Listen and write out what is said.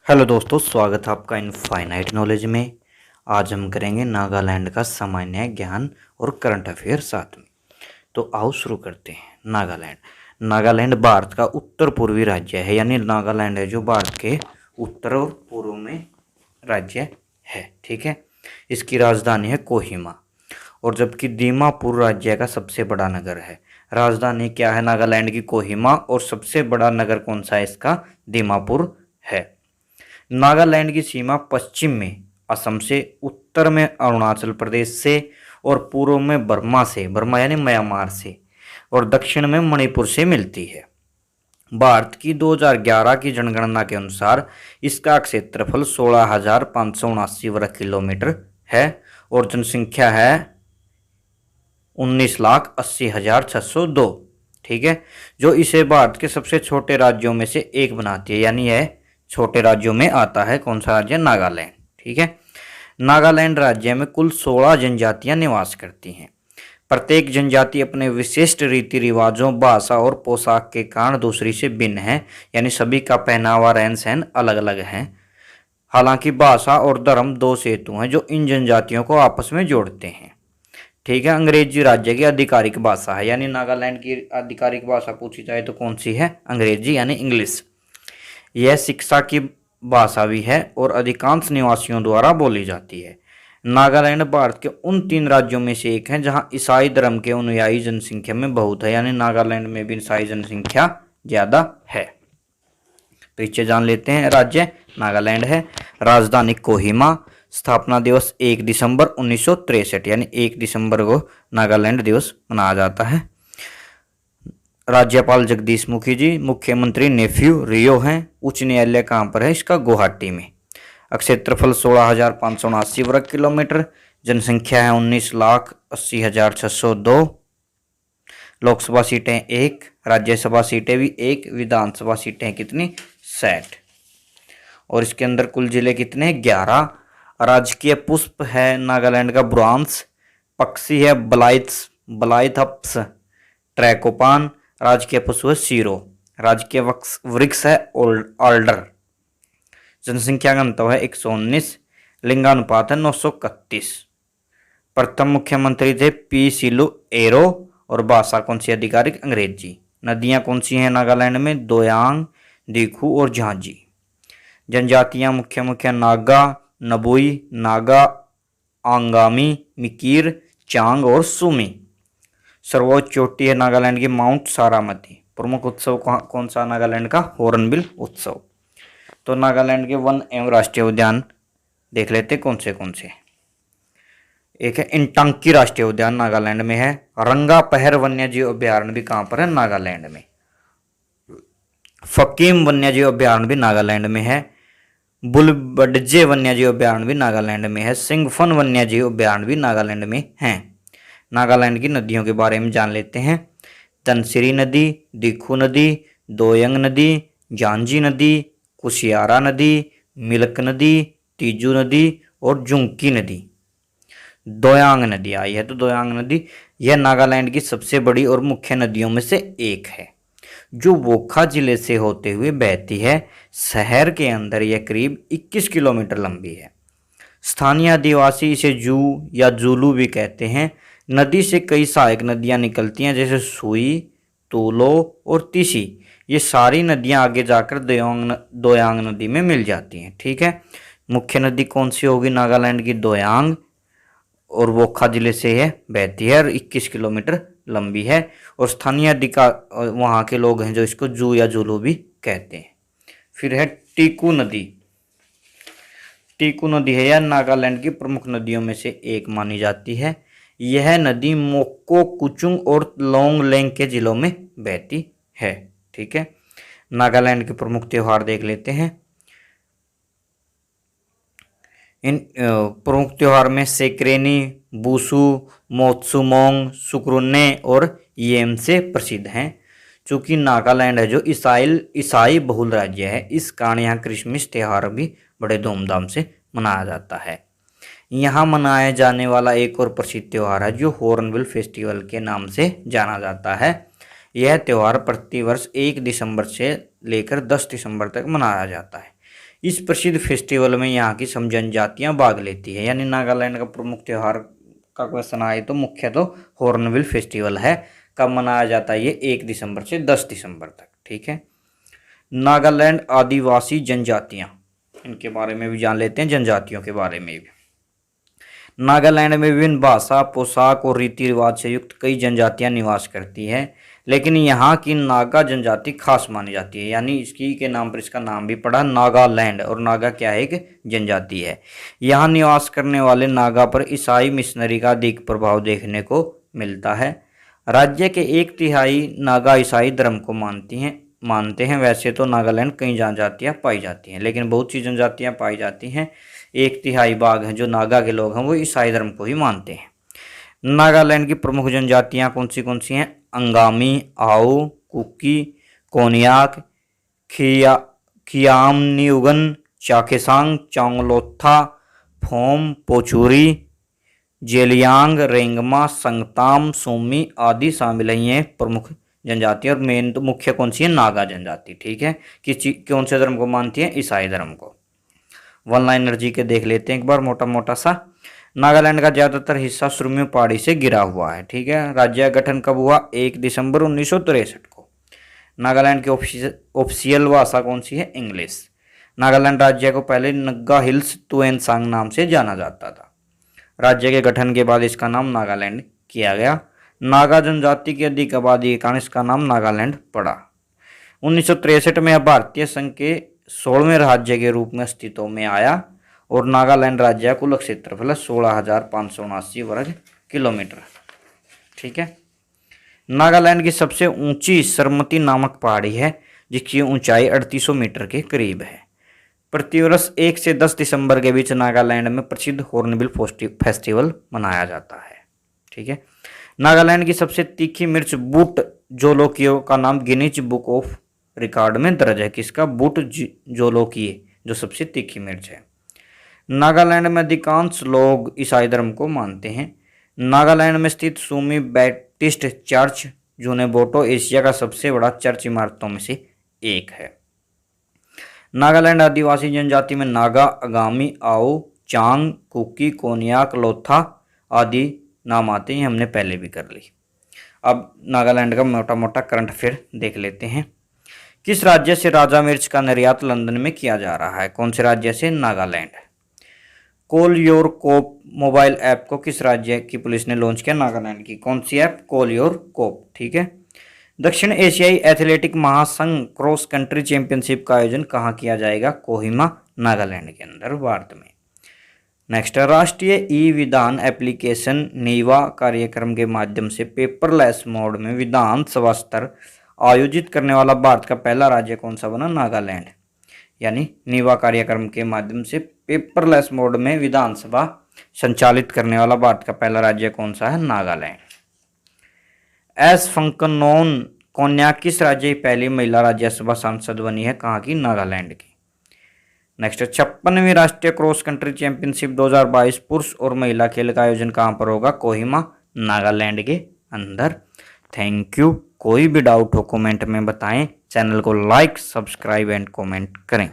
Hello दोस्तों, स्वागत है आपका इनफाइनाइट नॉलेज में। आज हम करेंगे नागालैंड का सामान्य ज्ञान और करंट अफेयर साथ में। तो आओ शुरू करते हैं। नागालैंड नागालैंड भारत का उत्तर पूर्वी राज्य है, यानी नागालैंड है जो भारत के उत्तर और पूर्व में राज्य है। ठीक है, इसकी राजधानी है कोहिमा, और जबकि दीमापुर राज्य का सबसे बड़ा नगर है। राजधानी क्या है नागालैंड की? कोहिमा। और सबसे बड़ा नगर कौन सा है इसका? दीमापुर है। नागालैंड की सीमा पश्चिम में असम से, उत्तर में अरुणाचल प्रदेश से, और पूर्व में बर्मा यानी म्यांमार से, और दक्षिण में मणिपुर से मिलती है। भारत की 2011 की जनगणना के अनुसार इसका क्षेत्रफल 16,579 वर्ग किलोमीटर है और जनसंख्या है 19,80,602। ठीक है, जो इसे भारत के सबसे छोटे राज्यों में से एक बनाती है, यानी यह छोटे राज्यों में आता है। कौन सा राज्य? नागालैंड। ठीक है, नागालैंड राज्य में कुल 16 जनजातियां निवास करती हैं। प्रत्येक जनजाति अपने विशिष्ट रीति रिवाजों, भाषा और पोशाक के कारण दूसरी से भिन्न है, यानी सभी का पहनावा, रहन सहन अलग अलग है। हालांकि भाषा और धर्म दो सेतु हैं जो इन जनजातियों को आपस में जोड़ते हैं। ठीक है, अंग्रेजी राज्य की आधिकारिक भाषा है, यानी नागालैंड की आधिकारिक भाषा पूछी जाए तो कौन सी है? अंग्रेजी यानी इंग्लिश। यह शिक्षा की भाषा भी है और अधिकांश निवासियों द्वारा बोली जाती है। नागालैंड भारत के उन 3 राज्यों में से एक है जहां ईसाई धर्म के अनुयायी जनसंख्या में बहुत है, यानी नागालैंड में भी ईसाई जनसंख्या ज्यादा है। पीछे जान लेते हैं। राज्य नागालैंड है। राजधानी कोहिमा। स्थापना दिवस 1 दिसंबर 1963, यानी 1 दिसंबर को नागालैंड दिवस मनाया जाता है। राज्यपाल जगदीश मुखी जी। मुख्यमंत्री नेफ्यू रियो हैं। उच्च न्यायालय कहाँ पर है इसका? गुवाहाटी में। क्षेत्रफल 16,579 वर्ग किलोमीटर। जनसंख्या है 19,80,602। लोकसभा सीटें 1, राज्यसभा सीटें भी 1, विधानसभा सीटें कितनी? 60। और इसके अंदर कुल जिले कितने हैं? 11। राजकीय पुष्प है नागालैंड का ब्रांस। पक्षी है ब्लाइथप्स ट्रैकोपान। राजकीय पशु है सीरो। राजकीय वृक्ष है ऑल्डर। जनसंख्या घनत्व है 119। लिंगानुपात है 931। प्रथम मुख्यमंत्री थे पी सिलू एरो। और भाषा कौन सी आधिकारिक? अंग्रेजी। नदियां कौन सी हैं नागालैंड में? दोयांग, दीखू और झांझी। जनजातियां मुख्य नागा, नबुई, नागा, आंगामी, मिकीर, चांग और सुमी। सर्वोच्च चोटी है नागालैंड की माउंट सारामती। प्रमुख उत्सव कौन सा नागालैंड का? हॉर्नबिल उत्सव। तो नागालैंड के वन एवं राष्ट्रीय उद्यान देख लेते कौन से। एक है इंटांकी राष्ट्रीय उद्यान, नागालैंड में है। रंगा पहर वन्यजीव अभ्यारण्य भी कहां पर है? नागालैंड में। फकीम वन्यजीव अभ्यारण्य भी नागालैंड में है। बुलबडजे वन्यजीव अभ्यारण्य भी नागालैंड में है। सिंगफन वन्यजीव अभ्यारण्य भी नागालैंड में है। नागालैंड की नदियों के बारे में जान लेते हैं। धनसिरी नदी, दीखू नदी, दोयंग नदी, झांझी नदी, कुशियारा नदी, मिल्क नदी, तीजू नदी और जुंकी नदी। दोयांग नदी आई है, तो दोयांग नदी यह नागालैंड की सबसे बड़ी और मुख्य नदियों में से एक है, जो वोखा जिले से होते हुए बहती है। शहर के अंदर यह करीब 21 किलोमीटर लंबी है। स्थानीय आदिवासी इसे जू या जुलू भी कहते हैं। नदी से कई सहायक नदियां निकलती हैं, जैसे सुई, तूलो और तिसी। ये सारी नदियां आगे जाकर दोयांग नदी में मिल जाती हैं। ठीक है, मुख्य नदी कौन सी होगी नागालैंड की? दोयांग, और वोखा जिले से यह बहती है और 21 किलोमीटर लंबी है। और स्थानीय अधिकार वहाँ के लोग हैं जो इसको जू या जुलू भी कहते हैं। फिर है टीकू नदी। टीकू नदी है, यह नागालैंड की प्रमुख नदियों में से एक मानी जाती है। यह नदी मोको, कुचुंग और लोंगलेंग के जिलों में बहती है। ठीक है, नागालैंड के प्रमुख त्योहार देख लेते हैं। इन प्रमुख त्योहार में सेक्रेनी, बूसू, मोत्सुमोंग, सुक्रुन्ने और येमसे प्रसिद्ध हैं। चूँकि नागालैंड है जो ईसाई बहुल राज्य है, इस कारण यहाँ क्रिसमस त्यौहार भी बड़े धूमधाम से मनाया जाता है। यहाँ मनाया जाने वाला एक और प्रसिद्ध त्यौहार है जो हॉर्नबिल फेस्टिवल के नाम से जाना जाता है। यह त्यौहार प्रतिवर्ष 1 दिसंबर से लेकर 10 दिसंबर तक मनाया जाता है। इस प्रसिद्ध फेस्टिवल में यहाँ की सब जनजातियां भाग लेती है। यानी नागालैंड का प्रमुख त्योहार का क्वेश्चन आए तो मुख्य तो हॉर्नबिल फेस्टिवल है। कब मनाया जाता है? ये 1 दिसंबर से 10 दिसंबर तक। ठीक है। नागालैंड आदिवासी जनजातियां, इनके बारे में भी जान लेते हैं, जनजातियों के बारे में भी। नागालैंड में विभिन्न भाषा, पोशाक और रीति रिवाज से युक्त कई जनजातियां निवास करती है, लेकिन यहाँ की नागा जनजाति खास मानी जाती है। यानी इसकी के नाम पर इसका नाम भी पड़ा नागालैंड। और नागा क्या है? एक जनजाति है। यहाँ निवास करने वाले नागा पर ईसाई मिशनरी का अधिक प्रभाव देखने को मिलता है। राज्य के 1/3 नागा ईसाई धर्म को मानते हैं। वैसे तो नागालैंड कई जनजातियाँ पाई जाती हैं, लेकिन बहुत सी जनजातियाँ पाई जाती हैं। 1/3 भाग हैं जो नागा के लोग हैं वो ईसाई धर्म को ही मानते हैं। नागालैंड की प्रमुख जनजातियाँ कौन सी हैं? अंगामी, आओ, कुकी, कोनियाक, खियामनिउगन, चाखेसांग, चांगलोथा, फोम, पोचुरी, जेलियांग, रेंगमा, संगताम, सोमी आदि शामिल हैं ये प्रमुख जनजाति। और मेन तो मुख्य कौन सी है? नागा जनजाति। ठीक है। कौन से धर्म को मानती है? ईसाई धर्म को। वन लाइनर जी के देख लेते हैं एक बार मोटा मोटा सा। नागालैंड का ज्यादातर हिस्सा सुरम्य पहाड़ी से घिरा हुआ है। ठीक है। राज्य का गठन कब हुआ? 1 दिसंबर 1963 को। नागालैंड की ऑफिशियल भाषा कौन सी है? इंग्लिश। नागालैंड राज्य को पहले नग्गा हिल्स तुएनसांग नाम से जाना जाता था। राज्य के गठन के बाद इसका नाम नागालैंड किया गया। नागा जनजाति की अधिक आबादी के कारण इसका नाम नागालैंड पड़ा। 1963 में यह भारतीय संघ के 16वें राज्य के रूप में अस्तित्व में आया और नागालैंड राज्य का कुल क्षेत्रफल 16,579 वर्ग किलोमीटर। ठीक है। नागालैंड की सबसे ऊंची सरमती नामक पहाड़ी है जिसकी ऊंचाई 3800 मीटर के करीब है। प्रतिवर्ष 1 से 10 दिसंबर के बीच नागालैंड में प्रसिद्ध हॉर्नबिल फेस्टिवल मनाया जाता है। ठीक है। नागालैंड की सबसे तीखी मिर्च बूट जोलोकियो का नाम गिनीज बुक ऑफ रिकॉर्ड में दर्ज है। किसका? बूट जोलोकियो, जो सबसे तीखी मिर्च है। नागालैंड में अधिकांश लोग ईसाई धर्म को मानते हैं। नागालैंड में स्थित सुमी बैप्टिस्ट चर्च जुनेबोटो एशिया का सबसे बड़ा चर्च इमारतों में से एक है। नागालैंड आदिवासी जनजाति में नागा, आगामी, आओ, चांग, कुकी, कोनियाक, लोथा आदि नाम आते हैं। हमने पहले भी कर ली। अब नागालैंड का मोटा मोटा करंट अफेयर देख लेते हैं। किस राज्य से राजा मिर्च का निर्यात लंदन में किया जा रहा है? कौन से राज्य से? Nagaland. Call your cop mobile app को किस राज्य की पुलिस ने लॉन्च किया? नागालैंड की। कौन सी ऐप? कॉल योर कोप। ठीक है। दक्षिण एशियाई एथलेटिक महासंघ क्रॉस कंट्री चैंपियनशिप का आयोजन कहाँ किया जाएगा? कोहिमा, नागालैंड के अंदर, भारत में। नेक्स्ट, राष्ट्रीय ई विधान एप्लीकेशन नीवा कार्यक्रम के माध्यम से पेपरलेस मोड में विधानसभा स्तर आयोजित करने वाला भारत का पहला राज्य कौन सा बना? नागालैंड। यानी नीवा कार्यक्रम के माध्यम से पेपरलेस मोड में विधानसभा संचालित करने वाला भारत का पहला राज्य कौन सा है? नागालैंड। एस फंकनोन कोन्याक किस राज्य की पहली महिला राज्यसभा सांसद बनी है? कहाँ की? नागालैंड की। नेक्स्ट, 56वीं राष्ट्रीय क्रॉस कंट्री चैंपियनशिप 2022 पुरुष और महिला खेल का आयोजन कहाँ पर होगा? कोहिमा, नागालैंड के अंदर। Thank you. कोई भी डाउट हो कमेंट में बताएं। चैनल को लाइक, सब्सक्राइब एंड कमेंट करें।